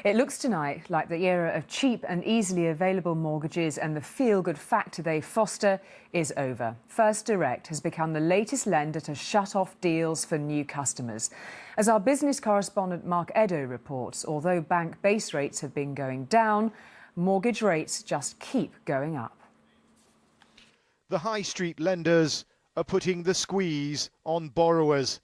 It looks tonight like the era of cheap and easily available mortgages and the feel-good factor they foster is over. First Direct has become the latest lender to shut off deals for new customers. As our business correspondent Mark Edo reports, although bank base rates have been going down, mortgage rates just keep going up. The high street lenders are putting the squeeze on borrowers.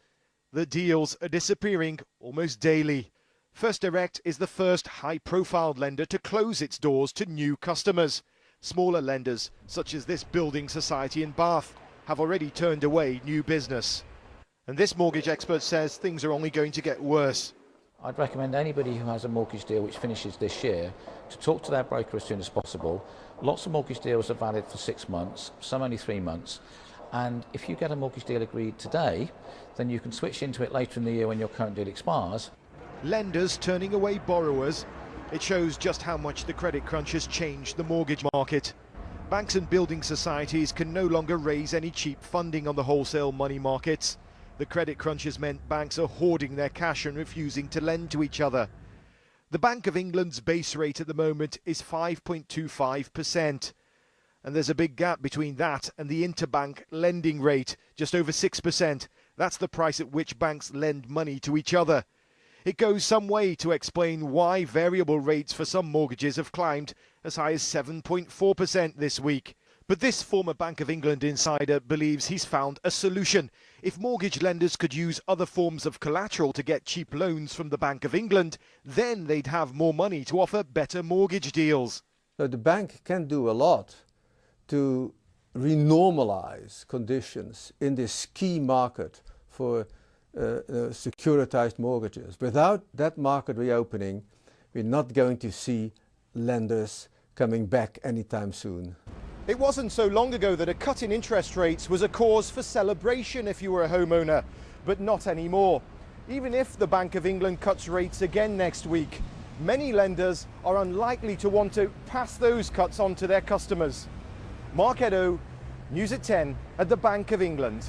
The deals are disappearing almost daily. First Direct is the first high-profile lender to close its doors to new customers. Smaller lenders, such as this building society in Bath, have already turned away new business. And this mortgage expert says things are only going to get worse. I'd recommend anybody who has a mortgage deal which finishes this year to talk to their broker as soon as possible. Lots of mortgage deals are valid for 6 months, some only 3 months. And if you get a mortgage deal agreed today, then you can switch into it later in the year when your current deal expires. Lenders turning away borrowers. It shows just how much the credit crunch has changed the mortgage market. Banks and building societies can no longer raise any cheap funding on the wholesale money markets. The credit crunch has meant banks are hoarding their cash and refusing to lend to each other. The Bank of England's base rate at the moment is 5.25%. And there's a big gap between that and the interbank lending rate, just over 6%. That's the price at which banks lend money to each other. It goes some way to explain why variable rates for some mortgages have climbed as high as 7.4% this week. But this former Bank of England insider believes he's found a solution. If mortgage lenders could use other forms of collateral to get cheap loans from the Bank of England, then they'd have more money to offer better mortgage deals. So the bank can do a lot to renormalize conditions in this key market for securitized mortgages. Without that market reopening, we're not going to see lenders coming back anytime soon. It wasn't so long ago that a cut in interest rates was a cause for celebration if you were a homeowner, but not anymore. Even if the Bank of England cuts rates again next week, many lenders are unlikely to want to pass those cuts on to their customers. Mark Edo, News at 10 at the Bank of England.